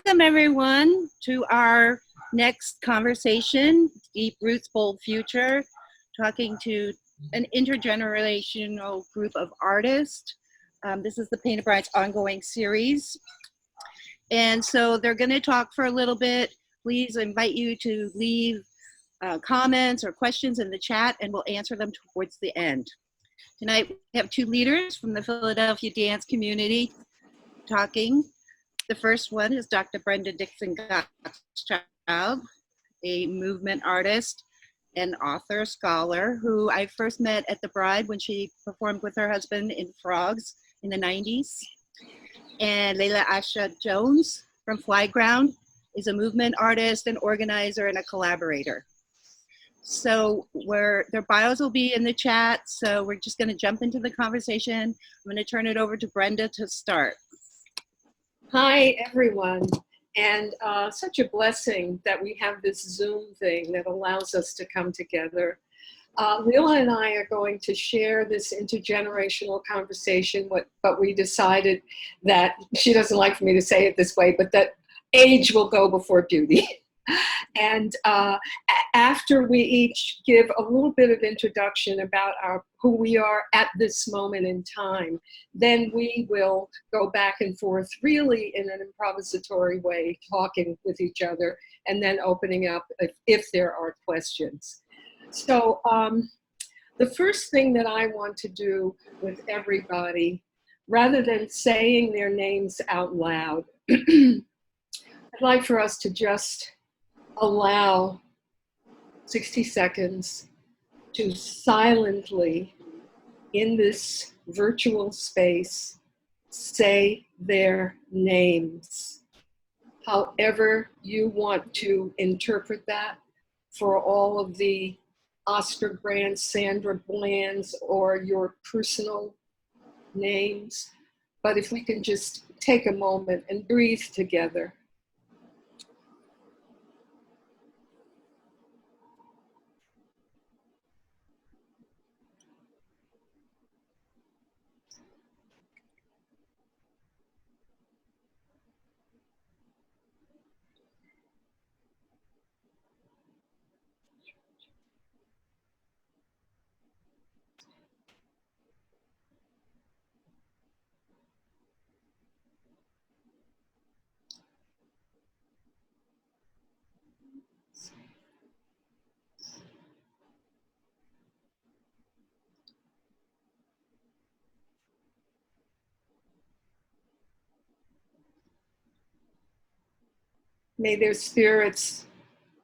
Welcome everyone to our next conversation, Deep Roots, Bold Future, talking to an intergenerational group of artists. This is the Painted Brides ongoing series. And so they're going to talk for a little bit. Please invite you to leave comments or questions in the chat and we'll answer them towards the end. Tonight we have two leaders from the Philadelphia dance community talking. The first one is Dr. Brenda Dixon-Gottschild, a movement artist and author, scholar, who I first met at the Bride when she performed with her husband in Frogs in the 90s. And Lela Aisha Jones from Flyground is a movement artist, an organizer, and a collaborator. So their bios will be in the chat, so we're just gonna jump into the conversation. I'm gonna turn it over to Brenda to start. Hi, everyone. And such a blessing that we have this Zoom thing that allows us to come together. Lela and I are going to share this intergenerational conversation, but we decided that, she doesn't like for me to say it this way, but that age will go before beauty. And after we each give a little bit of introduction about who we are at this moment in time, then we will go back and forth really in an improvisatory way, talking with each other, and then opening up if there are questions. So the first thing that I want to do with everybody, rather than saying their names out loud, I'd like for us to just allow 60 seconds to silently, in this virtual space, say their names. However you want to interpret that, for all of the Oscar Grants, Sandra Bland's, or your personal names. But if we can just take a moment and breathe together. May their spirits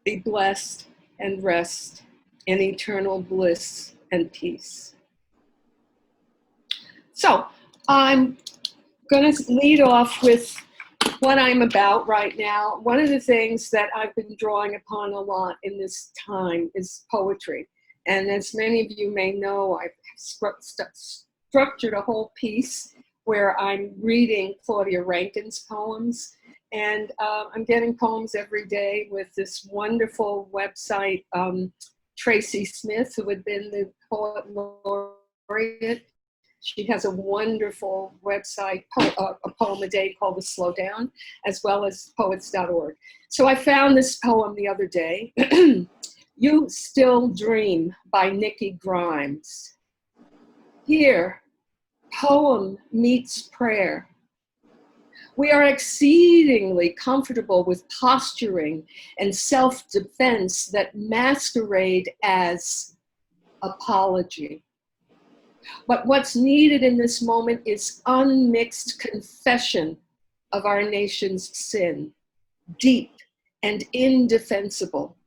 be blessed and rest in eternal bliss and peace. So I'm going to lead off with what I'm about right now. One of the things that I've been drawing upon a lot in this time is poetry. And as many of you may know, I've structured a whole piece where I'm reading Claudia Rankine's poems. And I'm getting poems every day with this wonderful website, Tracy Smith, who had been the poet laureate. She has a wonderful website, a poem a day called The Slowdown, as well as poets.org. So I found this poem the other day, You Still Dream by Nikki Grimes. Here, poem meets prayer. We are exceedingly comfortable with posturing and self-defense that masquerade as apology. But what's needed in this moment is unmixed confession of our nation's sin, deep and indefensible.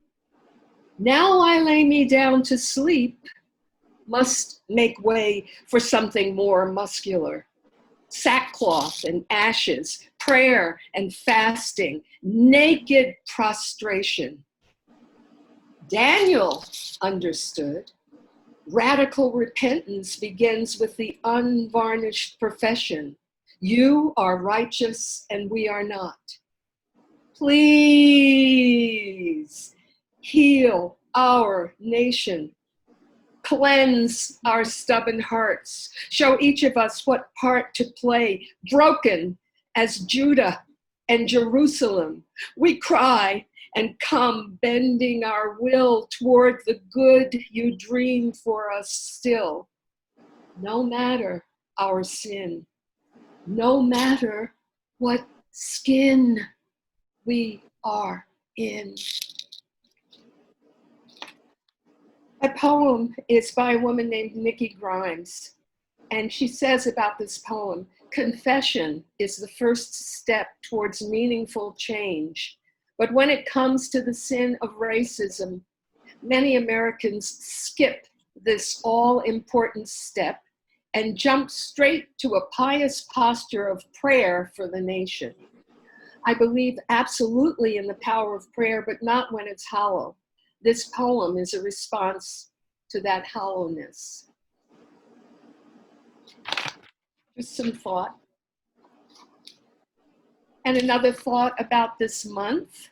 Now I lay me down to sleep, must make way for something more muscular. Sackcloth and ashes, prayer and fasting, naked prostration. Daniel understood. Radical repentance begins with the unvarnished profession. You are righteous and we are not. Please heal our nation. Cleanse our stubborn hearts. Show each of us what part to play, broken as Judah and Jerusalem. We cry and come, bending our will toward the good you dream for us still. No matter our sin, no matter what skin we are in. A poem is by a woman named Nikki Grimes, and she says about this poem, confession is the first step towards meaningful change. But when it comes to the sin of racism, many Americans skip this all-important step and jump straight to a pious posture of prayer for the nation. I believe absolutely in the power of prayer, but not when it's hollow. This poem is a response to that hollowness. Just some thought. And another thought about this month.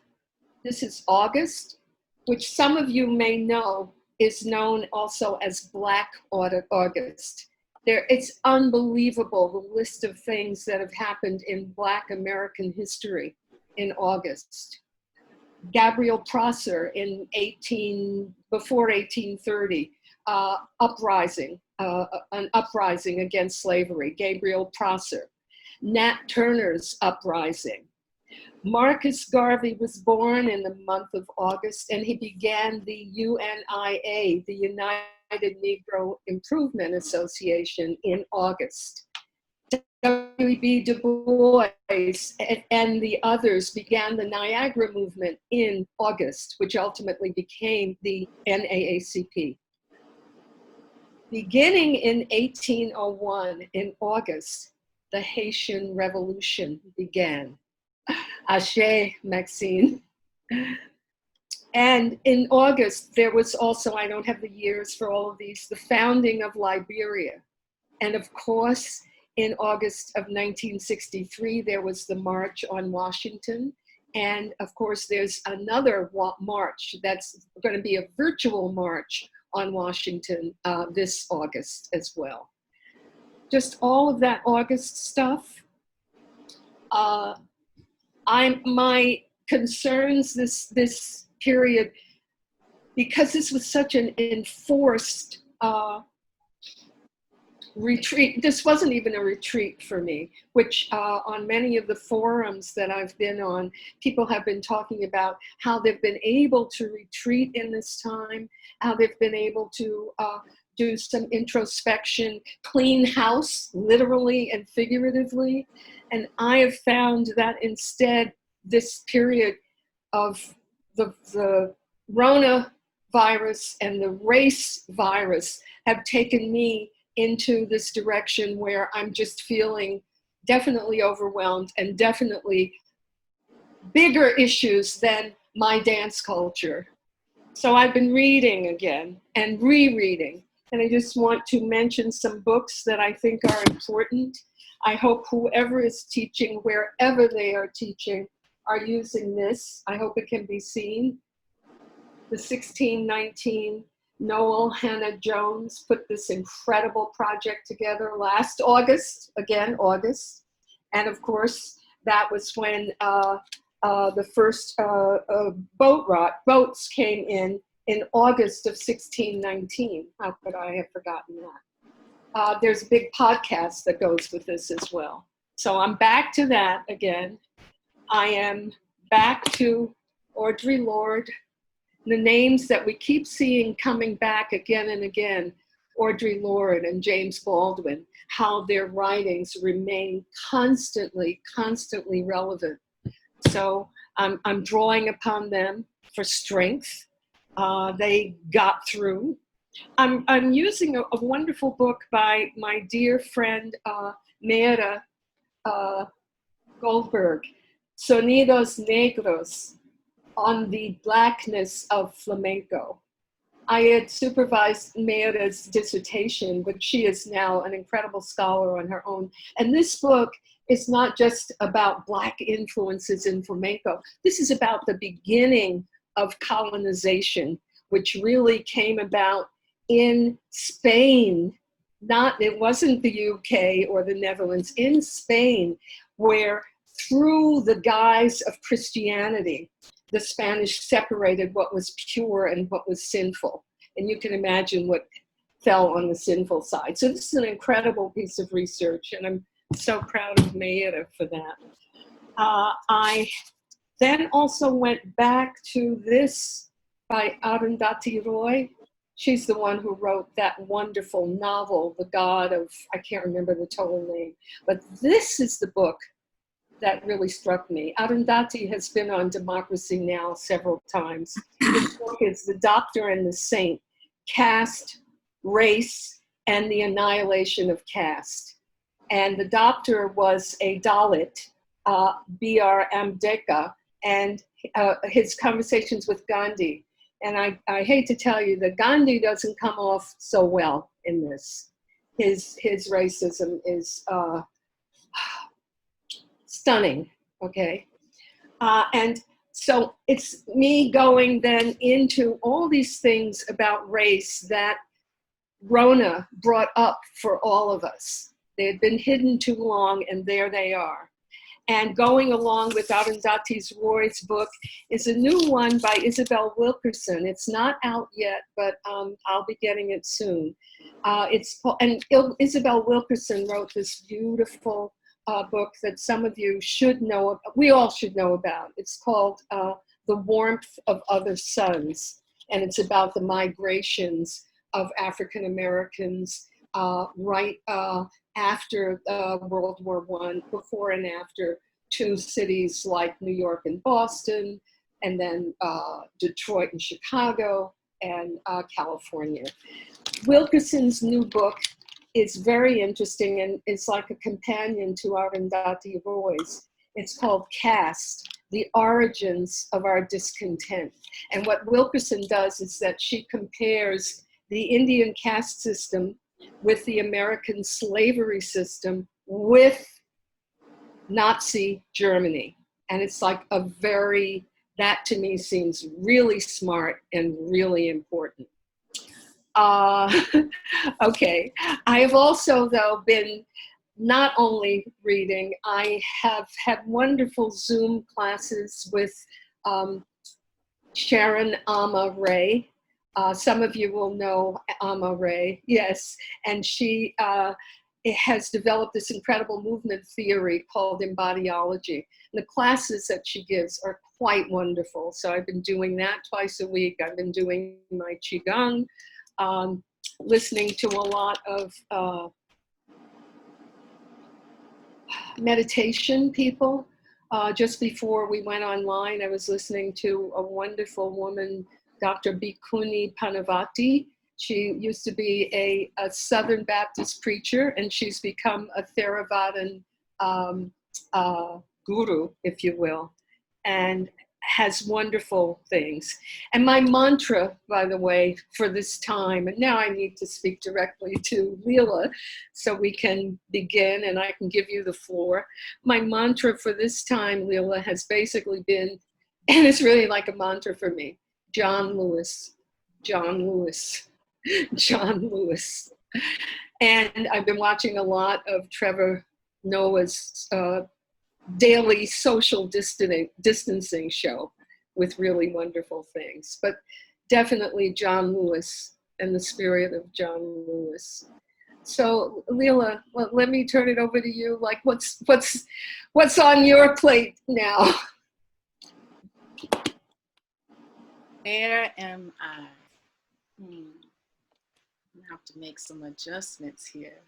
This is August, which some of you may know is known also as Black August. It's unbelievable, the list of things that have happened in Black American history in August. Gabriel Prosser before 1830, an uprising against slavery, Gabriel Prosser. Nat Turner's uprising. Marcus Garvey was born in the month of August, and he began the UNIA, the United Negro Improvement Association, in August. W.B. Du Bois and the others began the Niagara movement in August, which ultimately became the NAACP. Beginning in 1801, in August, the Haitian Revolution began. Aisha, Maxine. And in August, there was also, I don't have the years for all of these, the founding of Liberia. And of course, in August of 1963, there was the March on Washington. And of course, there's another march that's going to be a virtual march on Washington this August as well. Just all of that August stuff. My concerns this period, because this was such an enforced retreat. This wasn't even a retreat for me, which on many of the forums that I've been on, people have been talking about how they've been able to retreat in this time, how they've been able to do some introspection, clean house, literally and figuratively. And I have found that instead, this period of the Rona virus and the race virus have taken me into this direction where I'm just feeling definitely overwhelmed and definitely bigger issues than my dance culture. So I've been reading again and rereading. And I just want to mention some books that I think are important. I hope whoever is teaching, wherever they are teaching, are using this. I hope it can be seen. The 1619 Noel Hannah Jones put this incredible project together last August, again, August. And of course, that was when the first boats came in August of 1619. How could I have forgotten that? There's a big podcast that goes with this as well. So I'm back to that again. I am back to Audre Lorde, the names that we keep seeing coming back again and again, Audre Lorde and James Baldwin, how their writings remain constantly relevant. So I'm drawing upon them for strength. They got through. I'm using a wonderful book by my dear friend Lela Goldberg, Sonidos Negros, on the Blackness of Flamenco. I had supervised Lela's dissertation, but she is now an incredible scholar on her own. And this book is not just about Black influences in flamenco. This is about the beginning of colonization, which really came about in Spain. It wasn't the UK or the Netherlands, in Spain, where through the guise of Christianity, the Spanish separated what was pure and what was sinful. And you can imagine what fell on the sinful side. So this is an incredible piece of research, and I'm so proud of Mayetta for that. I then also went back to this by Arundhati Roy. She's the one who wrote that wonderful novel, The God of, I can't remember the total name, but this is the book that really struck me. Arundhati has been on Democracy Now! Several times. This book is The Doctor and the Saint, Caste, Race, and the Annihilation of Caste. And the doctor was a Dalit, B.R. Ambedkar, and his conversations with Gandhi. And I hate to tell you that Gandhi doesn't come off so well in this. His racism is stunning, okay? And so it's me going then into all these things about race that Rona brought up for all of us. They had been hidden too long, and there they are. And going along with Arundhati Roy's book is a new one by Isabel Wilkerson. It's not out yet, but I'll be getting it soon. Isabel Wilkerson wrote this beautiful book that some of you should know, we all should know about. It's called The Warmth of Other Suns, and it's about the migrations of African Americans right after World War I, before and after, to cities like New York and Boston, and then Detroit and Chicago, and California. Wilkerson's new book is very interesting, and it's like a companion to Arundhati Roy's. It's called Caste, The Origins of Our Discontent. And what Wilkerson does is that she compares the Indian caste system with the American slavery system with Nazi Germany. And it's like that to me seems really smart and really important. Okay, I have also, though, been not only reading, I have had wonderful Zoom classes with Sharon Ama Ray. Some of you will know Ama Ray, yes, and she has developed this incredible movement theory called embodiology. And the classes that she gives are quite wonderful. So I've been doing that twice a week. I've been doing my Qigong, listening to a lot of meditation people. Just before we went online, I was listening to a wonderful woman, Dr. Bhikkhuni Panavati. She used to be a Southern Baptist preacher, and she's become a Theravadan guru, if you will, and has wonderful things. And my mantra, by the way, for this time, and now I need to speak directly to Lela so we can begin and I can give you the floor. My mantra for this time, Lela, has basically been, and it's really like a mantra for me, John Lewis, John Lewis, John Lewis. And I've been watching a lot of Trevor Noah's daily social distancing show with really wonderful things. But definitely John Lewis and the spirit of John Lewis. So Lela, well, let me turn it over to you. Like, what's on your plate now? Where am I? I have to make some adjustments here.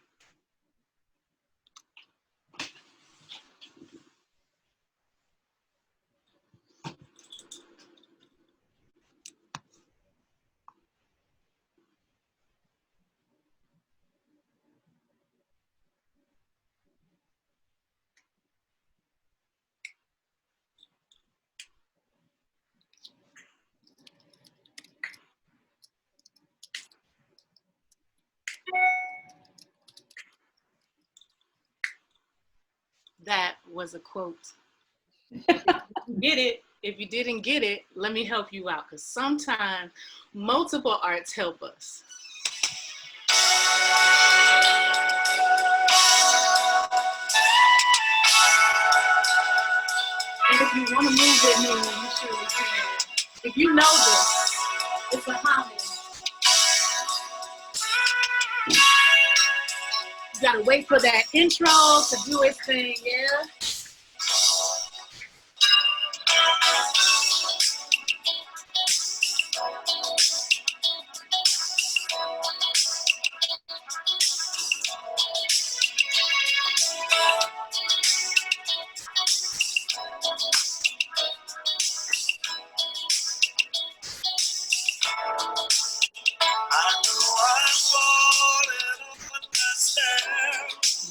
That was a quote. If you didn't get it, let me help you out, because sometimes multiple arts help us. if you want to move with me, you surely can. If you know this, it's a homage. You gotta wait for that intro to do its thing, yeah?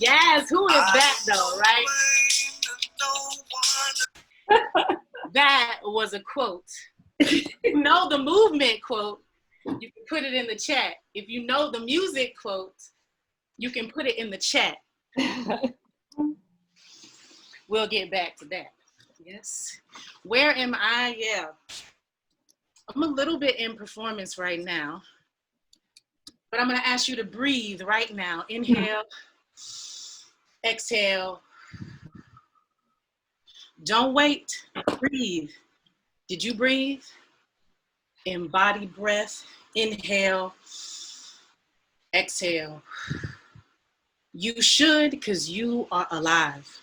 Yes, who is that though, right? That was a quote. If you know the movement quote, you can put it in the chat. If you know the music quote, you can put it in the chat. We'll get back to that. Yes. Where am I? Yeah. I'm a little bit in performance right now, but I'm going to ask you to breathe right now. Inhale, exhale. Don't wait. Breathe. Did you breathe? Embody breath. Inhale, exhale. You should, because you are alive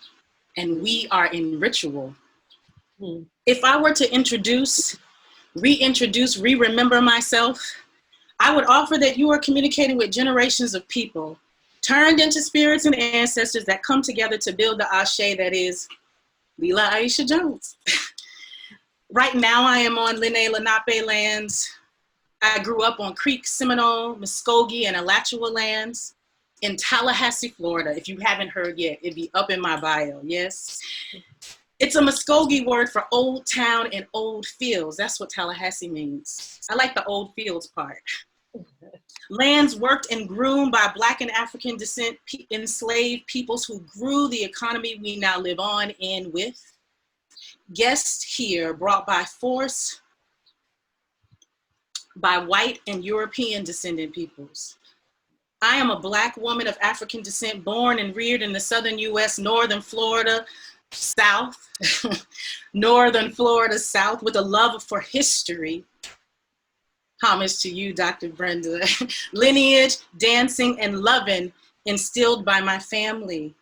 and we are in ritual. If I were to reintroduce, re-remember myself, I would offer that you are communicating with generations of people turned into spirits and ancestors that come together to build the Aisha that is Lela Aisha Jones. Right now I am on Lenape lands. I grew up on Creek, Seminole, Muskogee, and Alachua lands in Tallahassee, Florida. If you haven't heard yet, it'd be up in my bio, yes? It's a Muskogee word for old town and old fields. That's what Tallahassee means. I like the old fields part. Lands worked and groomed by Black and African descent enslaved peoples who grew the economy we now live on and with. Guests here brought by force by white and European descendant peoples. I am a Black woman of African descent, born and reared in the southern US, northern Florida, South, northern Florida, South, with a love for history. Homage to you, Dr. Brenda. Lineage, dancing, and loving instilled by my family.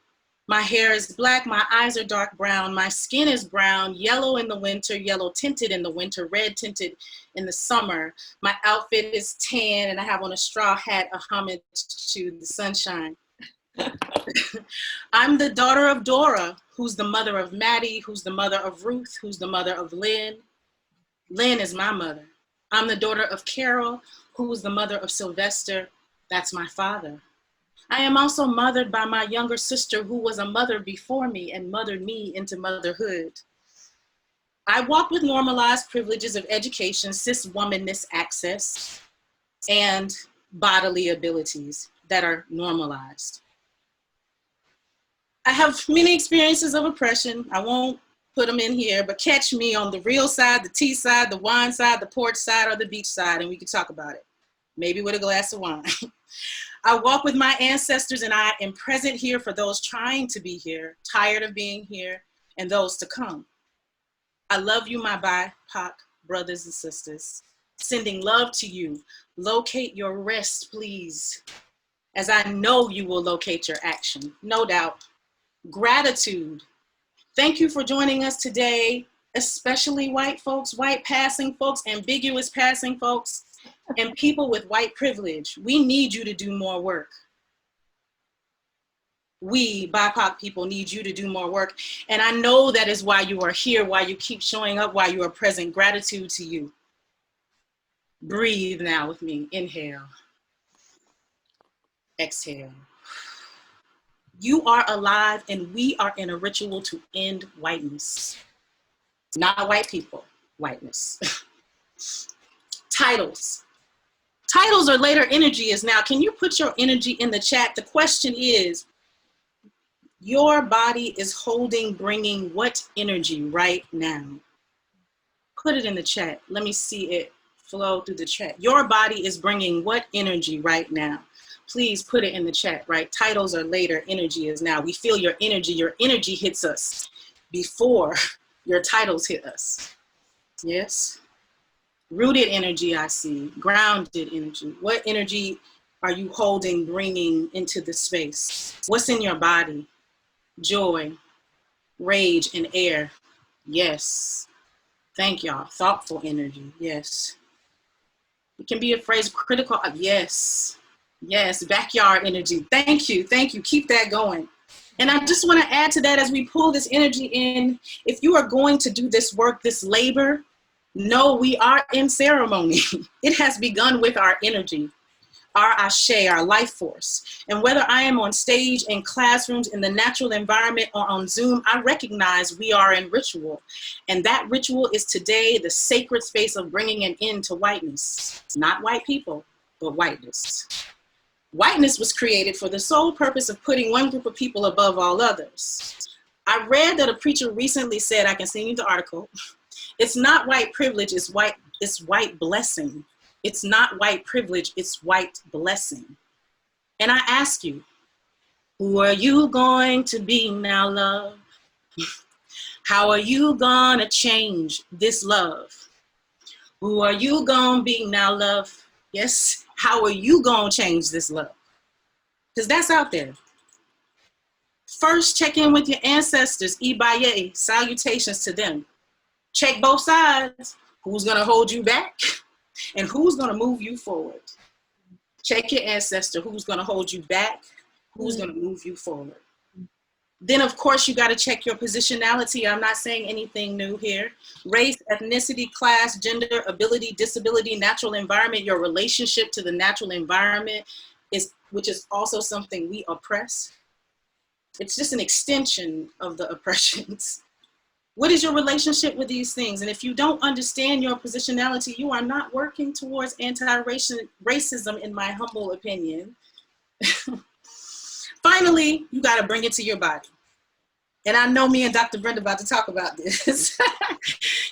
My hair is Black, my eyes are dark brown, my skin is brown, yellow in the winter, yellow tinted in the winter, red tinted in the summer. My outfit is tan and I have on a straw hat, a homage to the sunshine. I'm the daughter of Dora, who's the mother of Maddie, who's the mother of Ruth, who's the mother of Lynn. Lynn is my mother. I'm the daughter of Carol, who's the mother of Sylvester. That's my father. I am also mothered by my younger sister, who was a mother before me and mothered me into motherhood. I walk with normalized privileges of education, cis womanness access, and bodily abilities that are normalized. I have many experiences of oppression. I won't put them in here, but catch me on the real side, the tea side, the wine side, the porch side, or the beach side, and we can talk about it. Maybe with a glass of wine. I walk with my ancestors, and I am present here for those trying to be here, tired of being here, and those to come. I love you, my BIPOC brothers and sisters. Sending love to you. Locate your rest, please, as I know you will locate your action, no doubt. Gratitude. Thank you for joining us today, especially white folks, white passing folks, ambiguous passing folks, and people with white privilege. We need you to do more work. We, BIPOC people, need you to do more work. And I know that is why you are here, why you keep showing up, why you are present. Gratitude to you. Breathe now with me. Inhale. Exhale. You are alive and we are in a ritual to end whiteness. Not white people, whiteness. Titles. Titles or later energy is now. Can you put your energy in the chat? The question is, your body is holding, bringing what energy right now? Put it in the chat. Let me see it flow through the chat. Your body is bringing what energy right now? Please put it in the chat, right? Titles are later, energy is now. We feel your energy hits us before Your titles hit us. Yes. Rooted energy, I see. Grounded energy. What energy are you holding, bringing into the space? What's in your body? Joy, rage, and air. Yes. Thank y'all. Thoughtful energy. Yes. It can be a phrase, critical. Yes. Yes. Backyard energy. Thank you. Thank you. Keep that going. And I just want to add to that as we pull this energy in, if you are going to do this work, this labor, no, we are in ceremony. It has begun with our energy, our Aisha, our life force. And whether I am on stage, in classrooms, in the natural environment, or on Zoom, I recognize we are in ritual. And that ritual is today the sacred space of bringing an end to whiteness. Not white people, but whiteness. Whiteness was created for the sole purpose of putting one group of people above all others. I read that a preacher recently said, I can send you the article, it's not white privilege, it's white blessing. It's not white privilege, it's white blessing. And I ask you, who are you going to be now, love? How are you gonna change this love? Who are you gonna be now, love? Yes, how are you gonna change this love? Because that's out there. First, check in with your ancestors, Ibaye, salutations to them. Check both sides. Who's gonna hold you back? And who's gonna move you forward? Check your ancestor. Who's gonna hold you back? Who's gonna move you forward? Then of course you gotta check your positionality. I'm not saying anything new here. Race, ethnicity, class, gender, ability, disability, natural environment, your relationship to the natural environment, which is also something we oppress. It's just an extension of the oppressions. What is your relationship with these things? And if you don't understand your positionality, you are not working towards anti-racism, in my humble opinion. Finally, you got to bring it to your body. And I know me and Dr. Brenda about to talk about this.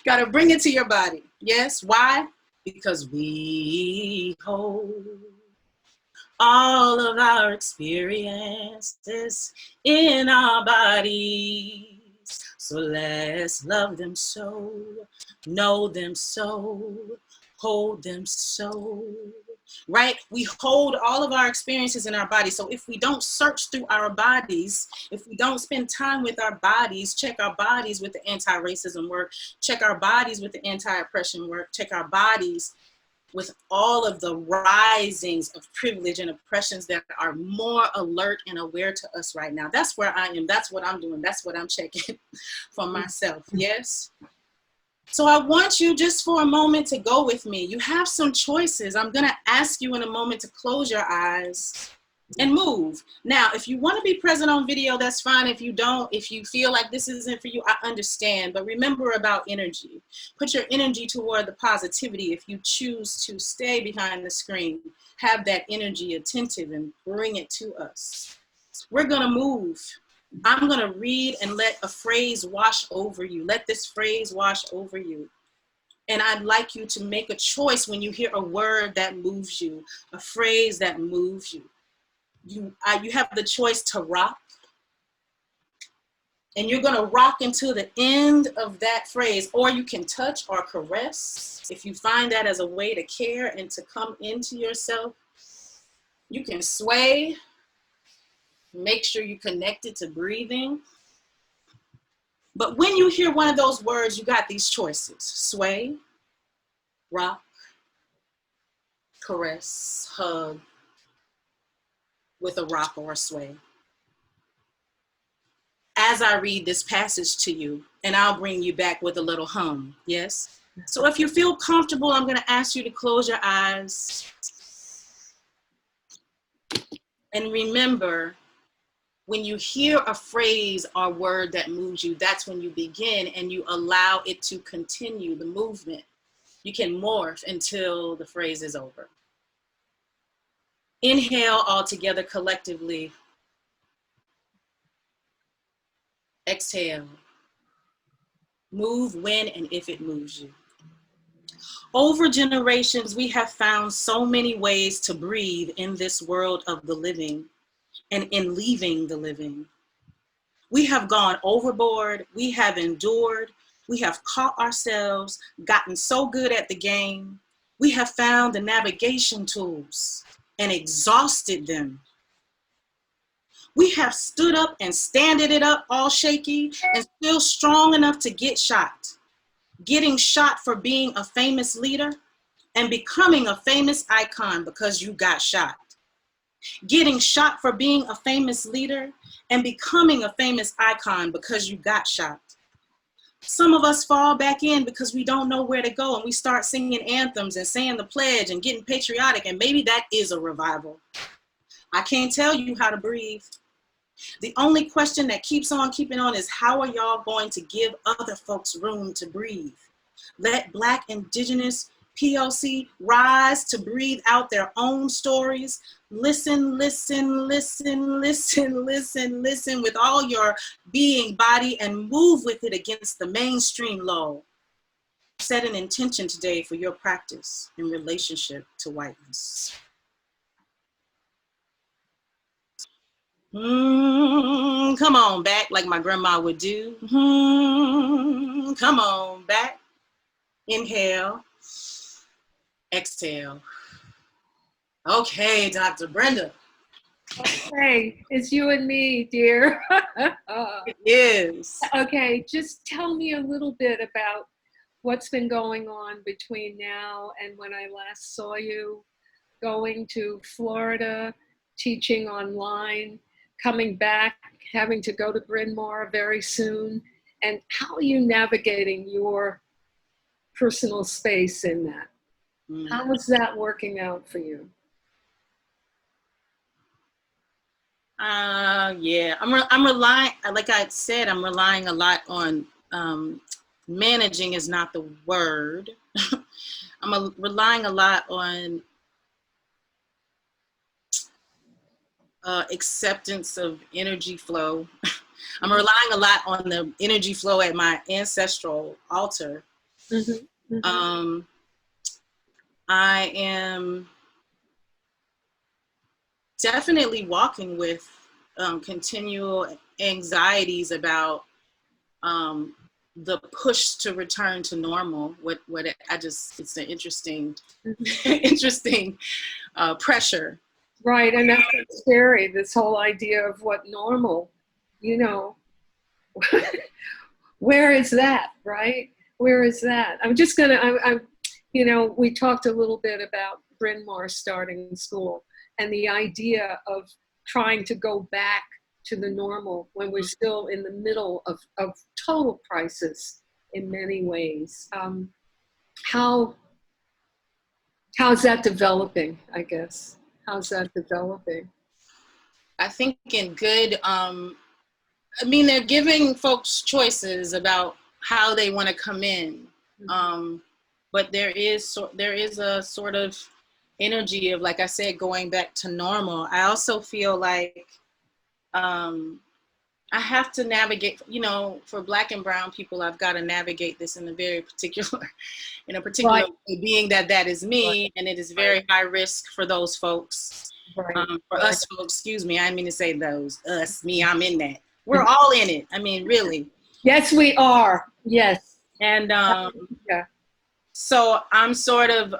Got to bring it to your body. Yes, why? Because we hold all of our experiences in our bodies. So let's love them so, know them so, hold them so, right? We hold all of our experiences in our bodies. So if we don't search through our bodies, if we don't spend time with our bodies, check our bodies with the anti-racism work, check our bodies with the anti-oppression work, check our bodies with all of the risings of privilege and oppressions that are more alert and aware to us right now. That's where I am. That's what I'm doing. That's what I'm checking for myself. Yes. So I want you just for a moment to go with me. You have some choices. I'm going to ask you in a moment to close your eyes and move. Now, if you want to be present on video, that's fine. If you don't, if you feel like this isn't for you, I understand. But remember about energy. Put your energy toward the positivity. If you choose to stay behind the screen, have that energy attentive and bring it to us. We're going to move. I'm going to read and let a phrase wash over you. Let this phrase wash over you. And I'd like you to make a choice when you hear a word that moves you, a phrase that moves you. You have the choice to rock, and you're going to rock until the end of that phrase, or you can touch or caress. If you find that as a way to care and to come into yourself, you can sway, make sure you connect it to breathing. But when you hear one of those words, you got these choices: sway, rock, caress, hug, with a rock or a sway. As I read this passage to you, and I'll bring you back with a little hum, yes? So if you feel comfortable, I'm gonna ask you to close your eyes. And remember, when you hear a phrase or word that moves you, that's when you begin and you allow it to continue the movement. You can morph until the phrase is over. Inhale all together collectively. Exhale. Move when and if it moves you. Over generations, we have found so many ways to breathe in this world of the living and in leaving the living. We have gone overboard, we have endured, We have caught ourselves, gotten so good at the game. We have found the navigation tools and exhausted them. We have stood up and standed it up all shaky and still strong enough to get shot. Getting shot for being a famous leader and becoming a famous icon because you got shot. Getting shot for being a famous leader and becoming a famous icon because you got shot. Some of us fall back in because we don't know where to go, and we start singing anthems and saying the pledge and getting patriotic, and maybe that is a revival. I can't tell you how to breathe. The only question that keeps on keeping on is, how are y'all going to give other folks room to breathe? Let Black, Indigenous, POC rise to breathe out their own stories. Listen, listen, listen, listen, listen, listen with all your being, body, and move with it against the mainstream lull. Set an intention today for your practice in relationship to whiteness. Come on back, like my grandma would do. Come on back. Inhale. Exhale. Okay, Dr. Brenda. Okay, it's you and me, dear. It is. Okay, just tell me a little bit about what's been going on between now and when I last saw you, going to Florida, teaching online, coming back, having to go to Bryn Mawr very soon, and how are you navigating your personal space in that? How is that working out for you? Yeah, I'm relying, like I said, I'm relying a lot on, managing is not the word. Relying a lot on acceptance of energy flow. I'm relying a lot on the energy flow at my ancestral altar. Mm-hmm. Mm-hmm. I am definitely walking with continual anxieties about the push to return to normal. It's an interesting, interesting pressure. Right, and that's scary, this whole idea of what normal, you know, where is that, right? Where is that? I'm just gonna, you know, we talked a little bit about Bryn Mawr starting school and the idea of trying to go back to the normal when we're still in the middle of total crisis in many ways. How's that developing, I guess? How's that developing? I think in good, they're giving folks choices about how they want to come in. But there is a sort of energy of, like I said, going back to normal. I also feel like I have to navigate, for Black and brown people, I've got to navigate this in a particular Right. way, being that is me, and it is very high risk for those folks. Right. For us folks, excuse me, I didn't mean to say those, us, me, I'm in that. We're all in it. I mean, really. Yes, we are. Yes. And yeah. So I'm sort of,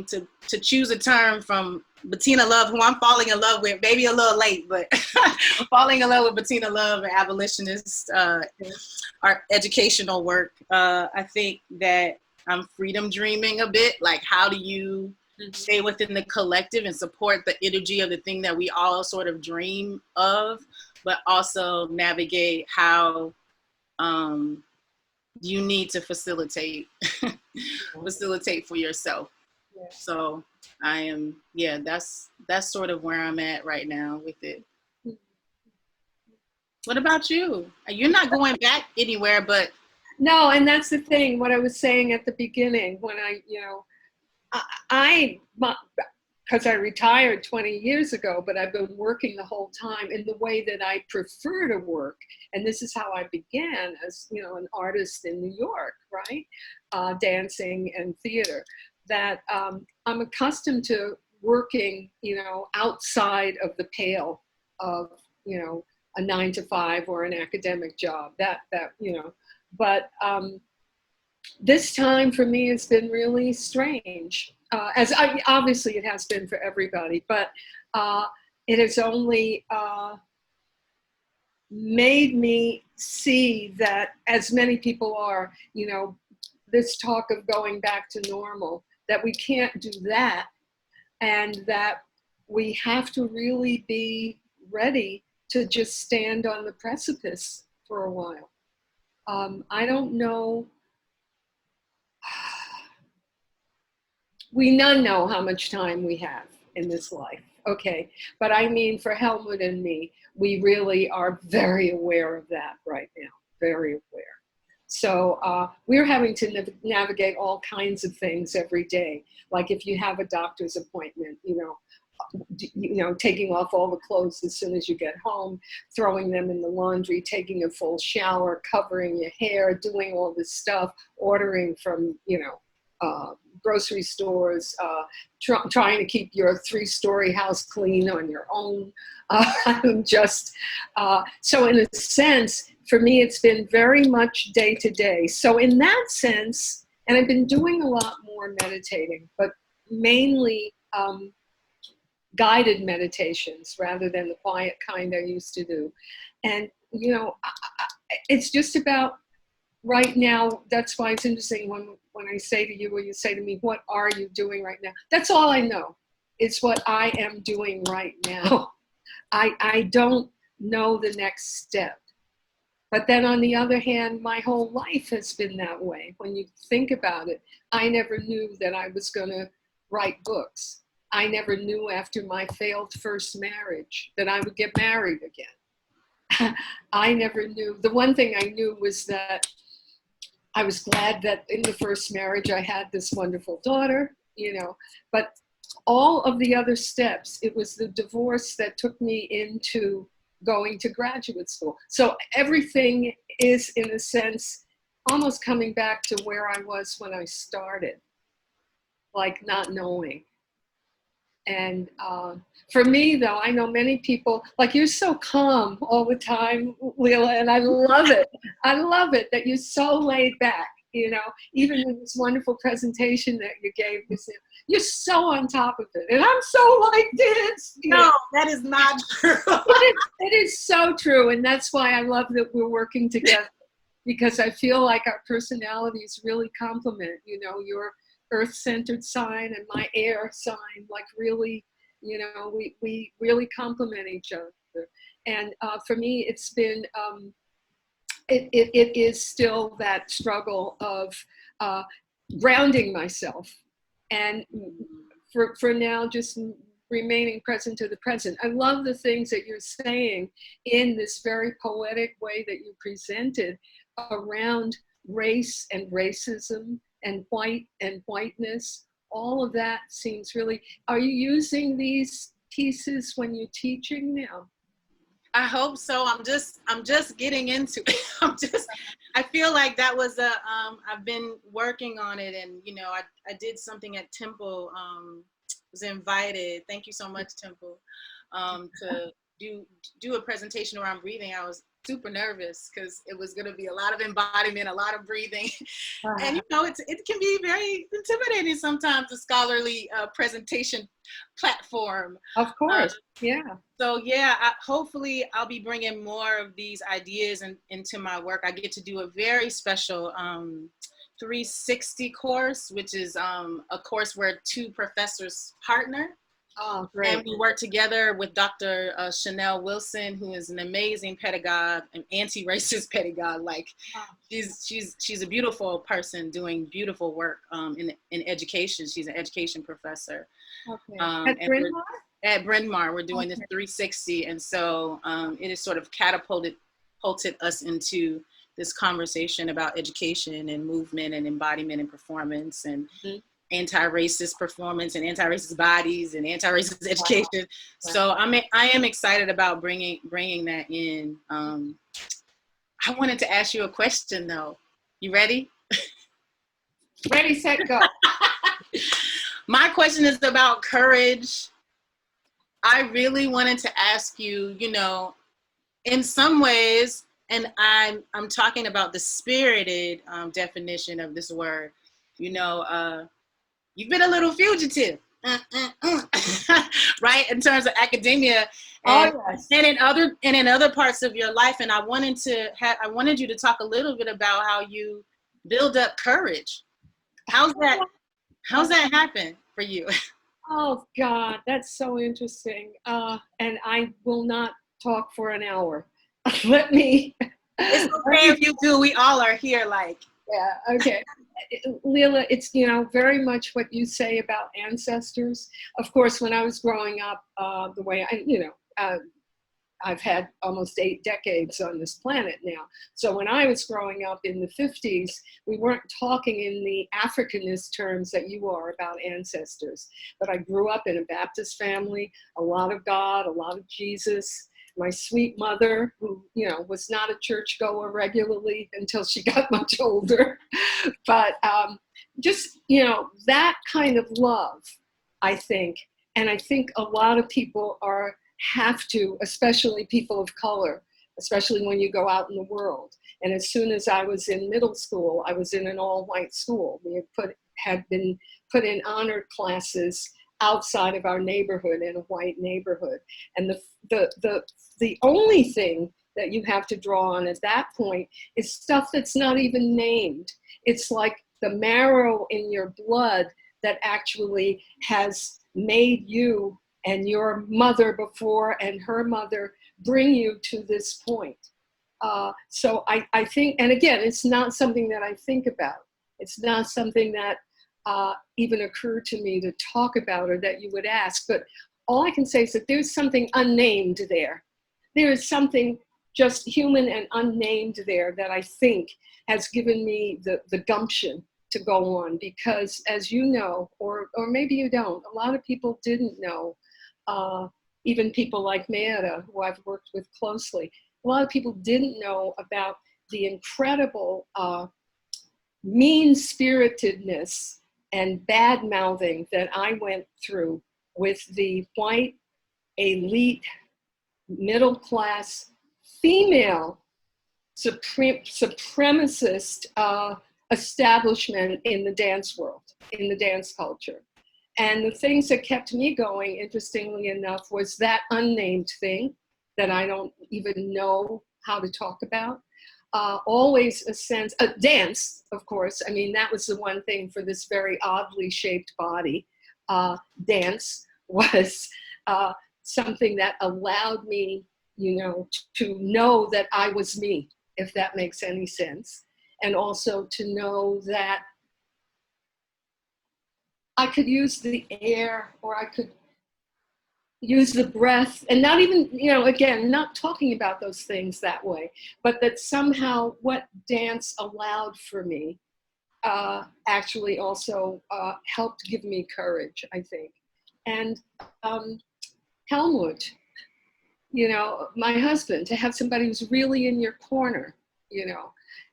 to choose a term from Bettina Love, who I'm falling in love with, maybe a little late, but I'm falling in love with Bettina Love, an abolitionist, our educational work. I think that I'm freedom dreaming a bit. Like, how do you stay within the collective and support the energy of the thing that we all sort of dream of, but also navigate how you need to facilitate for yourself. Yeah. So I am, that's sort of where I'm at right now with it. What about you? You're not going back anywhere, but. No, and that's the thing, what I was saying at the beginning, when because I retired 20 years ago, but I've been working the whole time in the way that I prefer to work. And this is how I began as, an artist in New York, right? Dancing and theater, that I'm accustomed to working, outside of the pale of, a 9 to 5 or an academic job, but this time for me has been really strange. Obviously it has been for everybody, but it has only made me see that, as many people are, this talk of going back to normal, that we can't do that, and that we have to really be ready to just stand on the precipice for a while. I don't know. We none know how much time we have in this life, okay? But I mean, for Helmut and me, we really are very aware of that right now, very aware. So we're having to navigate all kinds of things every day. Like if you have a doctor's appointment, taking off all the clothes as soon as you get home, throwing them in the laundry, taking a full shower, covering your hair, doing all this stuff, ordering from, grocery stores, trying to keep your 3-story house clean on your own. So in a sense, for me, it's been very much day to day. So in that sense, and I've been doing a lot more meditating, but mainly guided meditations rather than the quiet kind I used to do. And, it's just about right now. That's why it's interesting when I say to you, or you say to me, what are you doing right now? That's all I know. It's what I am doing right now. I don't know the next step. But then on the other hand, my whole life has been that way. When you think about it, I never knew that I was going to write books. I never knew after my failed first marriage that I would get married again. I never knew. The one thing I knew was that I was glad that in the first marriage I had this wonderful daughter, but all of the other steps, it was the divorce that took me into going to graduate school. So everything is, in a sense, almost coming back to where I was when I started, like not knowing. And for me, though, I know many people, like you're so calm all the time, Lela, and I love it. I love it that you're so laid back, even in this wonderful presentation that you gave us. You're so on top of it. And I'm so like this. No, that is not true. It is so true. And that's why I love that we're working together, because I feel like our personalities really complement, your earth-centered sign and my air sign, like really, we really complement each other. And for me, it's been, it is still that struggle of grounding myself, and for now, just remaining present to the present. I love the things that you're saying in this very poetic way that you presented around race and racism and white and whiteness. All of that seems really, are you using these pieces when you're teaching now? I hope so. I'm just getting into it. I feel like that was I've been working on it, and I did something at Temple, was invited, thank you so much, Temple, to do a presentation around breathing. I was super nervous because it was going to be a lot of embodiment, a lot of breathing. And it can be very intimidating sometimes, a scholarly presentation platform. Of course, yeah. So yeah, hopefully I'll be bringing more of these ideas into my work. I get to do a very special 360 course, which is a course where 2 professors partner. Oh, great. And we work together with Dr. Chanel Wilson, who is an amazing pedagogue, an anti-racist pedagogue. Like, she's a beautiful person doing beautiful work in education. She's an education professor. Okay. At Brenda Mar? At Brenda Mar, we're doing this 360, and so it has sort of catapulted us into this conversation about education and movement and embodiment and performance and anti-racist performance and anti-racist bodies and anti-racist education. Wow. So I am excited about bringing that in. I wanted to ask you a question though. You ready? Ready, set, go. My question is about courage. I really wanted to ask you, in some ways, And I'm talking about the spirited definition of this word. You know, you've been a little fugitive, right? In terms of academia, and, Oh, yes. and in other parts of your life. And I wanted you to talk a little bit about how you build up courage. How's that happen for you? Oh, God, that's so interesting. And I will not talk for an hour. Let me. It's okay if you do. We all are here, like. Yeah, okay. Lela, it's, very much what you say about ancestors. Of course, when I was growing up, the way I've had almost 8 decades on this planet now. So when I was growing up in the 50s, we weren't talking in the Africanist terms that you are about ancestors. But I grew up in a Baptist family, a lot of God, a lot of Jesus. My sweet mother, who, was not a churchgoer regularly until she got much older. But just, that kind of love, I think. And I think a lot of people have to, especially people of color, especially when you go out in the world. And as soon as I was in middle school, I was in an all-white school. We had been put in honor classes outside of our neighborhood, in a white neighborhood. And the only thing that you have to draw on at that point is stuff that's not even named. It's like the marrow in your blood that actually has made you and your mother before and her mother bring you to this point. So I think, and again, it's not something that I think about. It's not something that even occurred to me to talk about or that you would ask. But all I can say is that there's something unnamed there. There is something just human and unnamed there that I think has given me the gumption to go on. Because as you know, or maybe you don't, a lot of people didn't know. Even people like Lela, who I've worked with closely, a lot of people didn't know about the incredible mean-spiritedness and bad-mouthing that I went through with the white, elite, middle-class, female supremacist establishment in the dance world, in the dance culture. And the things that kept me going, interestingly enough, was that unnamed thing that I don't even know how to talk about. Always a sense, dance, of course. I mean, that was the one thing for this very oddly shaped body. Dance was something that allowed me, to know that I was me, if that makes any sense. And also to know that I could use the air, or I could use the breath, and not even, again, not talking about those things that way, but that somehow what dance allowed for me actually also helped give me courage, I think. And Helmut, my husband, to have somebody who's really in your corner,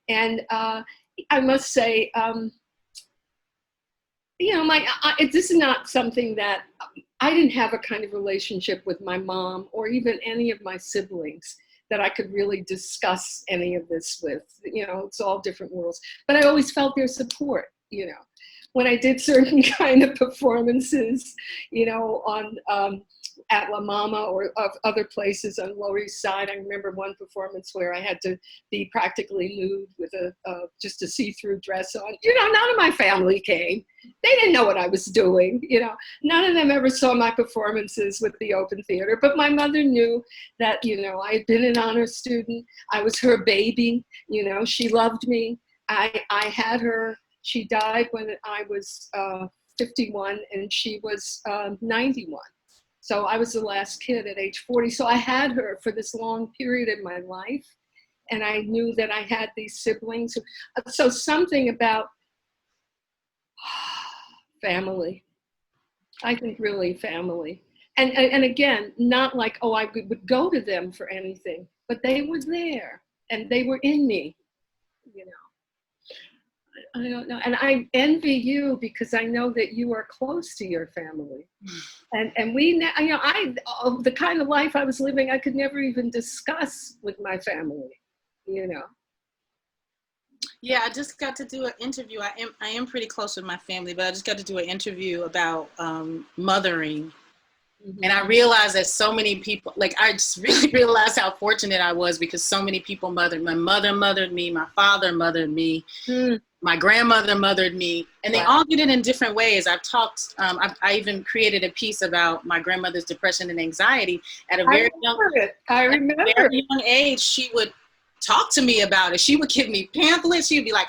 and I must say, this is not something that I didn't have a kind of relationship with my mom or even any of my siblings that I could really discuss any of this with. It's all different worlds. But I always felt their support, When I did certain kind of performances, on at La Mama or of other places on Lower East Side. I remember one performance where I had to be practically nude with just a see-through dress on. None of my family came. They didn't know what I was doing. None of them ever saw my performances with the open theater. But my mother knew that, I had been an honor student. I was her baby. She loved me. I had her. She died when I was 51 and she was 91. So I was the last kid at age 40. So I had her for this long period in my life. And I knew that I had these siblings. So something about family. I think really family. And again, not like, I would go to them for anything, but they were there and they were in me, I don't know. And I envy you because I know that you are close to your family. And we, the kind of life I was living, I could never even discuss with my family, you know. Yeah, I just got to do an interview. I am pretty close with my family, but I just got to do an interview about mothering. Mm-hmm. And I realized that so many people, like, I just really realized how fortunate I was, because so many people mothered. My mother mothered me, my father mothered me, my grandmother mothered me, and they all did it in different ways. I've talked, I even created a piece about my grandmother's depression and anxiety at a very very young age. She would talk to me about it. She would give me pamphlets. She'd be like,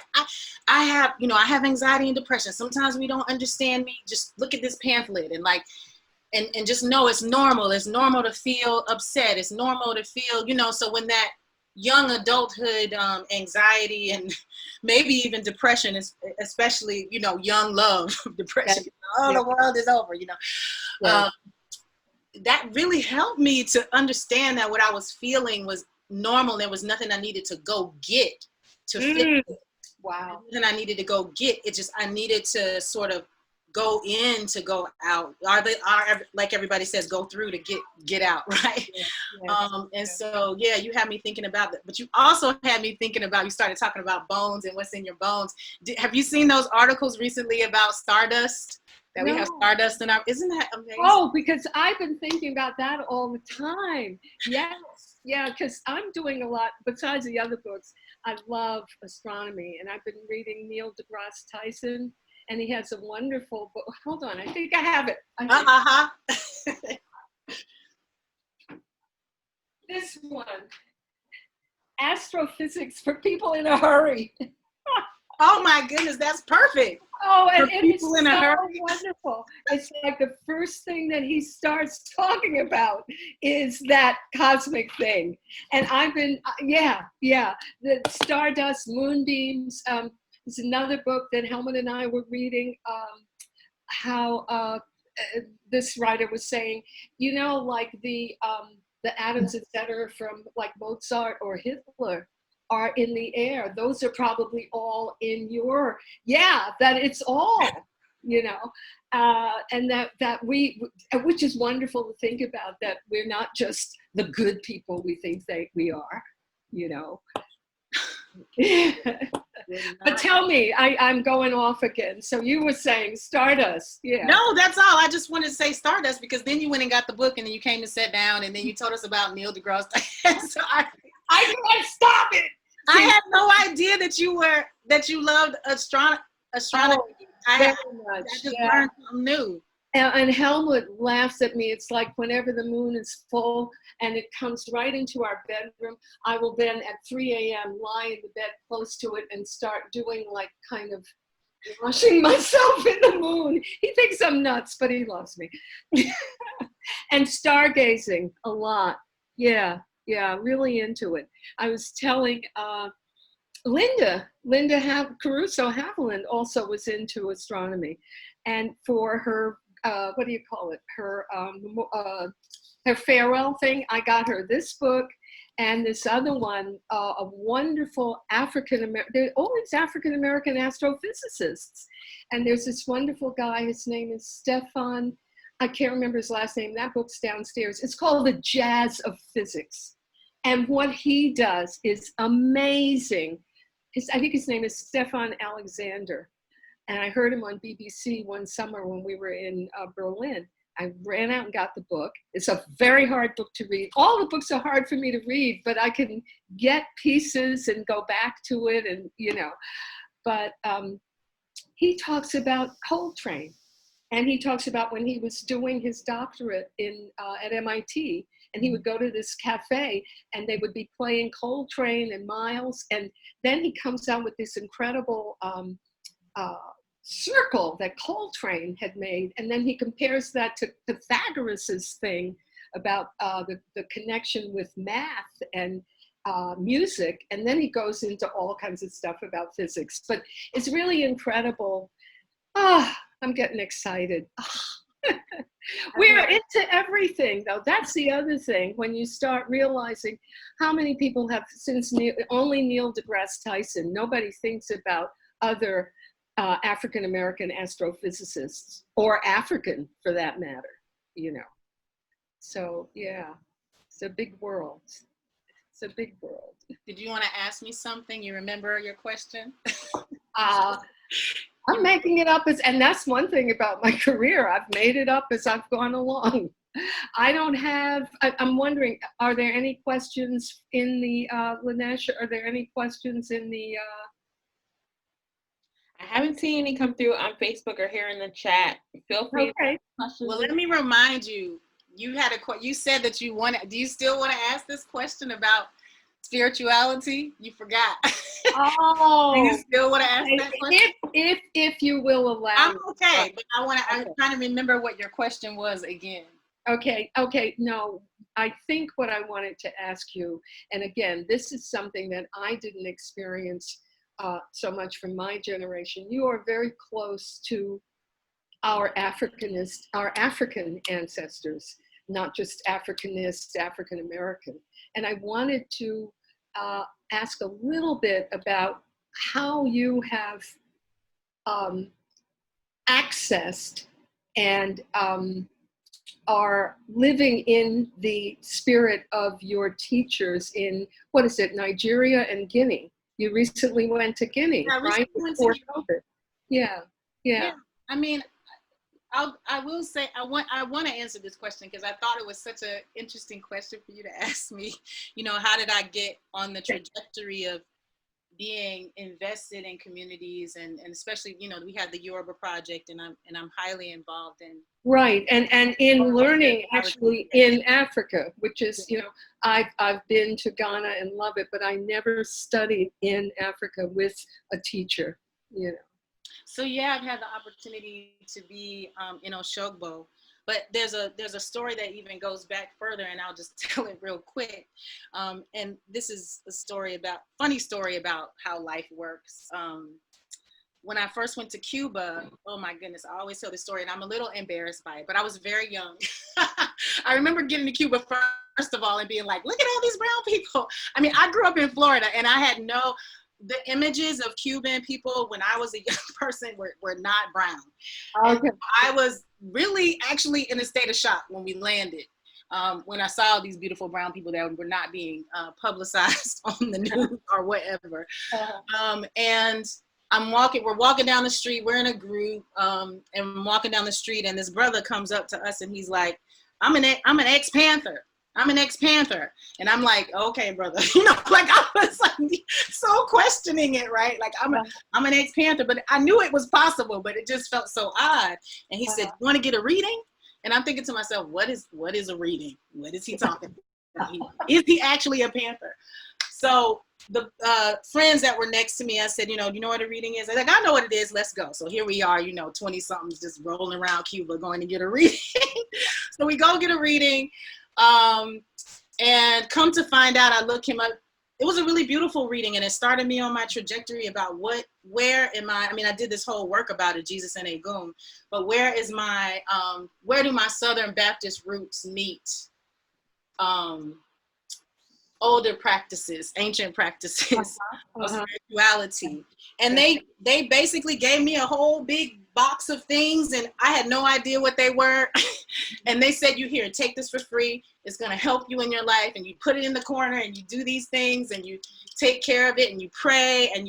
I have, I have anxiety and depression. Sometimes we don't understand me. Just look at this pamphlet, and like, and just know it's normal. It's normal to feel upset. It's normal to feel, so when that young adulthood anxiety and maybe even depression, especially, young love, depression, the world is over, that really helped me to understand that what I was feeling was normal. There was nothing I needed to go get to fix it. Wow. And I needed to go get it. Just, I needed to sort of go in to go out. Like everybody says, go through to get out, right? So you had me thinking about that, but you also had me thinking about, you started talking about bones and what's in your bones. Have you seen those articles recently about stardust? That we have stardust in our, isn't that amazing? Oh, because I've been thinking about that all the time. Yes. Yeah, because I'm doing a lot, besides the other books, I love astronomy, and I've been reading Neil deGrasse Tyson, and he has a wonderful book. Hold on, I think I have it. This one, Astrophysics for People in a Hurry. Oh my goodness, that's perfect. Oh, and it's so wonderful. It's like the first thing that he starts talking about is that cosmic thing. And I've been, the stardust, moonbeams. There's another book that Helmut and I were reading, how this writer was saying, like the atoms, etc., from like Mozart or Hitler are in the air. Those are probably all in your, that it's all, and that we, which is wonderful to think about, that we're not just the good people we think we are, But tell me, I'm going off again. So you were saying stardust, No, that's all. I just wanted to say stardust, because then you went and got the book, and then you came and sat down, and then you told us about Neil deGrasse Tyson. So I can't stop it. I had no idea that you loved astronomy. I just learned something new. And Helmut laughs at me. It's like whenever the moon is full and it comes right into our bedroom, I will then at 3 a.m. lie in the bed close to it and start doing like kind of washing myself in the moon. He thinks I'm nuts, but he loves me. And stargazing a lot. Yeah, really into it. I was telling Linda Caruso Haviland also was into astronomy, and for her what do you call it, her farewell thing, I got her this book and this other one, a wonderful African-American, there are always African-American astrophysicists, and there's this wonderful guy, his name is Stefan, I can't remember his last name, that book's downstairs. It's called The Jazz of Physics, and what he does is amazing. I think his name is Stefan Alexander. And I heard him on BBC one summer when we were in Berlin. I ran out and got the book. It's a very hard book to read. All the books are hard for me to read, but I can get pieces and go back to it, and But he talks about Coltrane, and he talks about when he was doing his doctorate at MIT, and he would go to this cafe, and they would be playing Coltrane and Miles, and then he comes out with this incredible circle that Coltrane had made, and then he compares that to Pythagoras's thing about the connection with math and music, and then he goes into all kinds of stuff about physics. But it's really incredible. I'm getting excited. We're into everything, though. That's the other thing, when you start realizing how many people have, since only Neil deGrasse Tyson, nobody thinks about other African-American astrophysicists, or African for that matter, So yeah, it's a big world. It's a big world. Did you want to ask me something? You remember your question? I'm making it up and that's one thing about my career. I've made it up as I've gone along. I don't have, I'm wondering, are there any questions in the, Lanesha, are there any questions in the, I haven't seen any come through on Facebook or here in the chat. Feel free to ask questions. Well, let me remind you, you had you said that you do you still want to ask this question about spirituality? You forgot. Oh, Do you still want to ask that question? If you will allow I'm me. okay, but I'm trying to remember what your question was again. Okay, no, I think what I wanted to ask you, and again, this is something that I didn't experience so much from my generation. You are very close to our African ancestors, not just Africanist, African American. And I wanted to ask a little bit about how you have accessed and are living in the spirit of your teachers in, what is it, Nigeria and Guinea. You recently went to Guinea, right? Before COVID. Yeah. I mean, I will say I want to answer this question because I thought it was such an interesting question for you to ask me. You know, how did I get on the trajectory of being invested in communities and especially, you know, we had the Yoruba Project and I'm highly involved in. Right, and in learning actually in Africa, which is, you know, I've been to Ghana and love it, but I never studied in Africa with a teacher, you know. So yeah, I've had the opportunity to be in Oshogbo, but there's a story that even goes back further, and I'll just tell it real quick. And this is a funny story about how life works. When I first went to Cuba, oh my goodness, I always tell this story, and I'm a little embarrassed by it, but I was very young. I remember getting to Cuba first of all and being like, look at all these brown people. I mean, I grew up in Florida, and I had the images of Cuban people when I was a young person were not brown. Okay. And I was really actually in a state of shock when we landed, when I saw these beautiful brown people that were not being publicized on the news or whatever. And we're walking down the street, we're in a group, and I'm walking down the street, and this brother comes up to us and he's like, I'm an ex-Panther. I'm an ex-Panther. And I'm like, okay, brother. You know, like I was like so questioning it, right? Like I'm an ex-Panther, but I knew it was possible, but it just felt so odd. And he said, you want to get a reading? And I'm thinking to myself, what is a reading? What is he talking about? Is he actually a Panther? So the friends that were next to me, I said, you know what a reading is? They're like, I know what it is. Let's go. So here we are, 20-somethings just rolling around Cuba going to get a reading. So we go get a reading. And come to find out, I look him up. It was a really beautiful reading, and it started me on my trajectory about where I did this whole work about it, Jesus and Egum, but where do my Southern Baptist roots meet older practices, ancient practices of spirituality? And they basically gave me a whole big box of things, and I had no idea what they were. And they said, take this for free. It's going to help you in your life. And you put it in the corner and you do these things and you take care of it and you pray and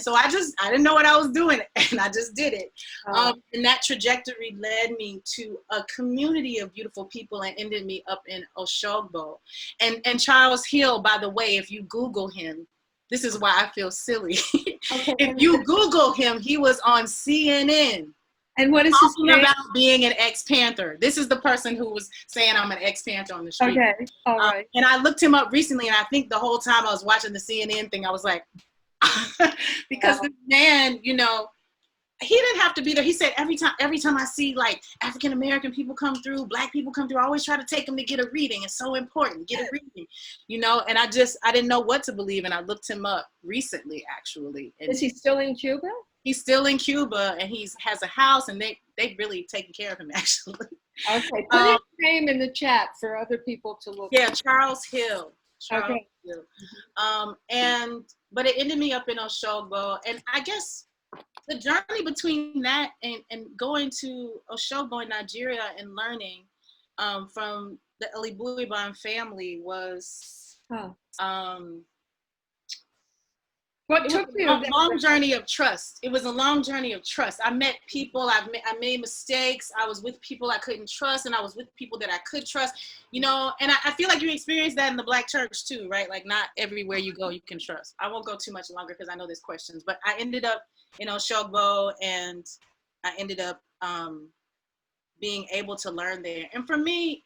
so I didn't know what I was doing, and I just did it. And that trajectory led me to a community of beautiful people and ended me up in Oshogbo. And Charles Hill, by the way, if you Google him, this is why I feel silly. Okay. If you Google him, he was on CNN. And what is his name? About being an ex-Panther. This is the person who was saying I'm an ex-Panther on the street. Okay, all right. And I looked him up recently, and I think the whole time I was watching the CNN thing, I was like, because this man, he didn't have to be there. He said every time I see like African American people come through, Black people come through, I always try to take them to get a reading. It's so important, get a reading, and I didn't know what to believe, and I looked him up recently, actually. And is he still in Cuba? He's still in Cuba, and has a house, and they've really taken care of him, actually. Okay, put his name in the chat for other people to look. Yeah, Charles Hill. Okay. Hill. But it ended me up in Oshogbo, and I guess the journey between that and going to Oshogbo in Nigeria and learning from the Elibuiban family was Huh. What took you? A long journey of trust. It was a long journey of trust. I met people. I made mistakes. I was with people I couldn't trust, and I was with people that I could trust. You know, and I feel like you experienced that in the Black church too, right? Like not everywhere you go you can trust. I won't go too much longer because I know there's questions. But I ended up in Oshogbo, and I ended up being able to learn there. And for me,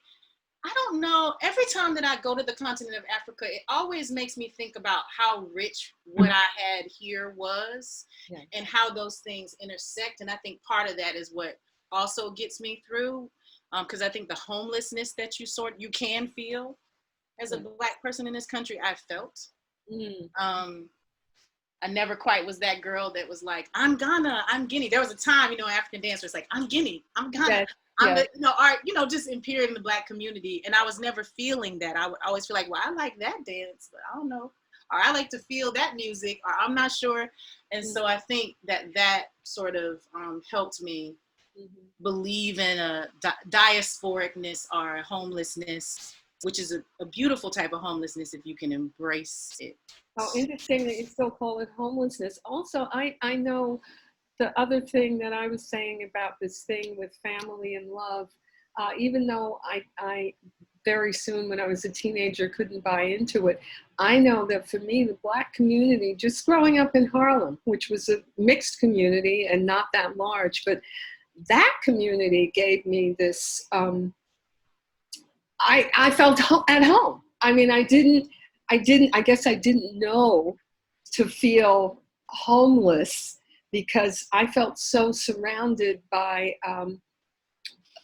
I don't know, every time that I go to the continent of Africa, it always makes me think about how rich what I had here was, and how those things intersect. And I think part of that is what also gets me through, because I think the homelessness that you can feel as a Black person in this country, I felt. I never quite was that girl that was like, I'm Ghana, I'm Guinea. There was a time, African dancers like, I'm Guinea, I'm Ghana. Yes. I'm just in period in the Black community. And I was never feeling that. I would always feel like, well, I like that dance, but I don't know. Or I like to feel that music, or I'm not sure. And so I think that sort of helped me believe in a diasporicness or homelessness, which is a beautiful type of homelessness if you can embrace it. Oh, interesting that you still call it homelessness. Also, I know the other thing that I was saying about this thing with family and love, even though I very soon when I was a teenager couldn't buy into it, I know that for me, the Black community, just growing up in Harlem, which was a mixed community and not that large, but that community gave me this, I felt at home. I mean, I guess I didn't know to feel homeless, because I felt so surrounded by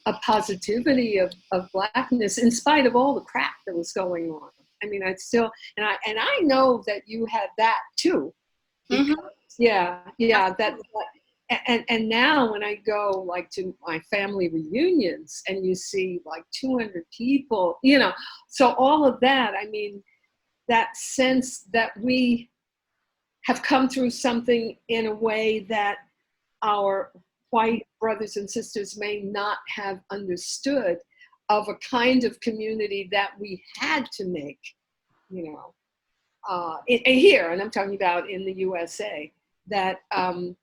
a positivity of Blackness in spite of all the crap that was going on. I mean, I know that you had that too. Because, and now when I go like to my family reunions and you see like 200 people, so all of that, I mean, that sense that we have come through something in a way that our white brothers and sisters may not have understood, of a kind of community that we had to make, here, and I'm talking about in the USA, that, all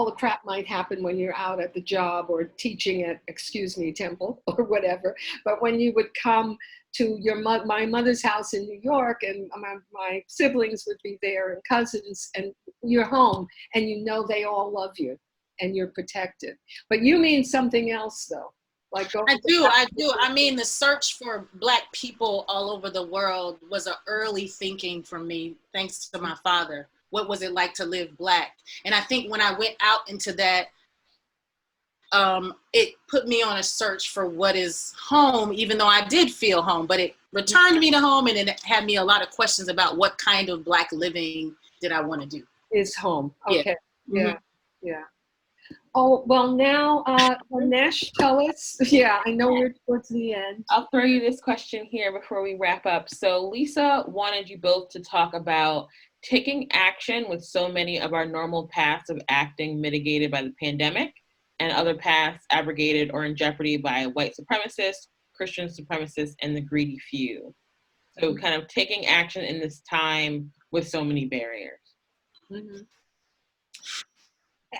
the crap might happen when you're out at the job or teaching at, Temple or whatever, but when you would come to my mother's house in New York, and my siblings would be there and cousins, and you're home and they all love you and you're protected. But you mean something else though. Like I do. I mean, the search for Black people all over the world was an early thinking for me, thanks to my father. What was it like to live Black? And I think when I went out into that, it put me on a search for what is home, even though I did feel home, but it returned me to home, and it had me a lot of questions about what kind of Black living did I want to do. Is home. Okay. Yeah. Yeah. Oh, well now, Nash, tell us. Yeah, I know we're towards the end. I'll throw you this question here before we wrap up. So Lisa wanted you both to talk about taking action with so many of our normal paths of acting mitigated by the pandemic, and other paths abrogated or in jeopardy by white supremacists, Christian supremacists, and the greedy few. So kind of taking action in this time with so many barriers. Mm-hmm.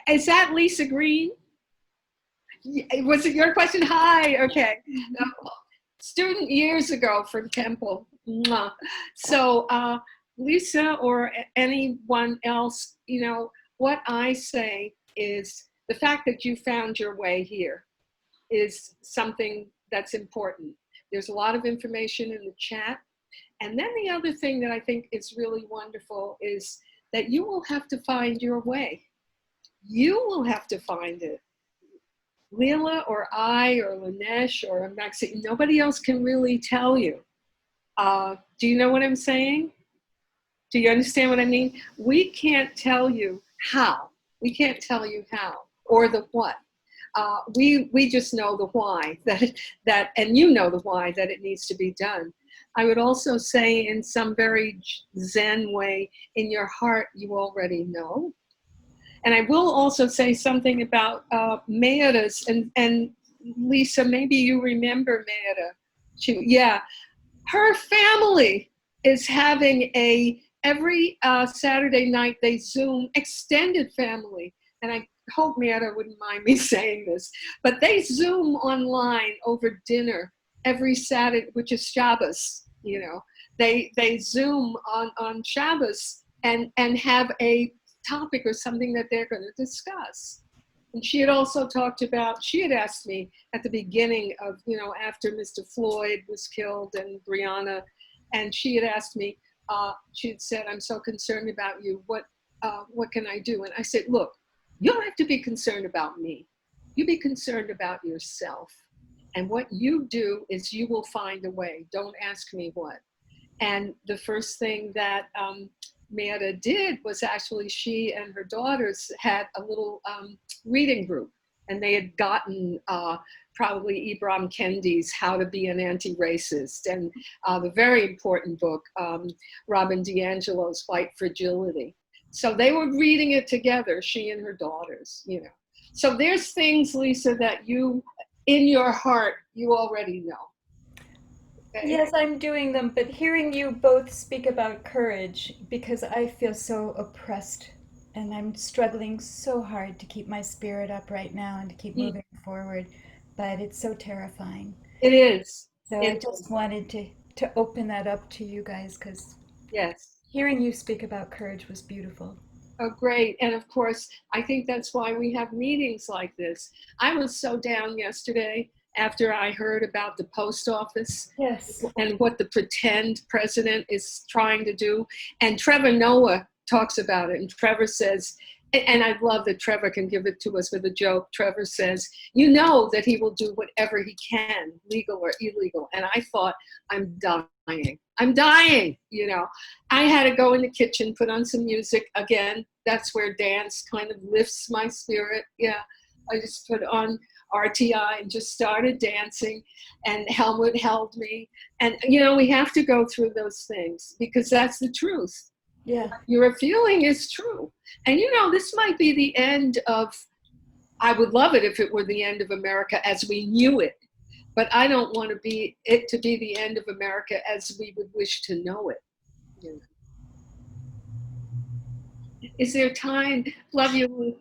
Is that Lisa Green? Was it your question? Hi, okay. Student years ago from Temple. So Lisa or anyone else, what I say is the fact that you found your way here is something that's important. There's a lot of information in the chat. And then the other thing that I think is really wonderful is that you will have to find your way. You will have to find it. Lela or I or Lanesh or Maxine, nobody else can really tell you. Do you know what I'm saying? Do you understand what I mean? We can't tell you how. We can't tell you how or the what. We just know the why, that and you know the why, that it needs to be done. I would also say in some very Zen way, in your heart, you already know. And I will also say something about Meira's, and Lisa, maybe you remember Meira. her family is having every Saturday night they Zoom extended family. And I hope Meta wouldn't mind me saying this, but they Zoom online over dinner every Saturday, which is Shabbos, you know. They Zoom on Shabbos and have a topic or something that they're going to discuss. And she had also talked about, she had asked me at the beginning of, you know, after Mr. Floyd was killed and Breonna, and she had asked me, she had said, I'm so concerned about you. What can I do? And I said, look, you don't have to be concerned about me. You be concerned about yourself. And what you do is you will find a way. Don't ask me what. And the first thing that Meta did was actually she and her daughters had a little reading group. And they had gotten probably Ibram Kendi's How to Be an Anti-Racist and the very important book, Robin DiAngelo's White Fragility. So they were reading it together, she and her daughters, you know. So there's things, Lisa, that you, in your heart, you already know. Okay? Yes, I'm doing them, but hearing you both speak about courage, because I feel so oppressed and I'm struggling so hard to keep my spirit up right now and to keep moving forward, but it's so terrifying. It is. So I just wanted to open that up to you guys, because yes, hearing you speak about courage was beautiful. Oh, great. And of course, I think that's why we have meetings like this. I was so down yesterday after I heard about the post office Yes. and what the pretend president is trying to do. And Trevor Noah talks about it. And Trevor says, and I love that Trevor can give it to us with a joke. Trevor says, you know that he will do whatever he can, legal or illegal. And I thought, I'm dying, you know. I had to go in the kitchen, put on some music. Again, that's where dance kind of lifts my spirit. Yeah, I just put on RTI and just started dancing, and Helmut held me. And, you know, we have to go through those things because that's the truth. Yeah. Your feeling is true. And, you know, this might be the end of, I would love it if it were the end of America as we knew it. But I don't want it to be the end of America as we would wish to know it. You know. Is there time? Love you,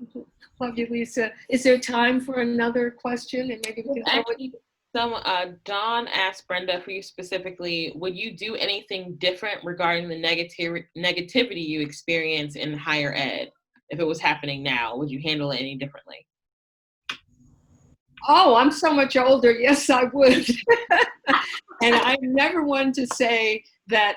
Lisa. Is there time for another question? And maybe we can actually, Don asked Brenda, for you specifically, would you do anything different regarding the negativity you experience in higher ed? If it was happening now, would you handle it any differently? Oh, I'm so much older. Yes, I would. And I never wanted to say that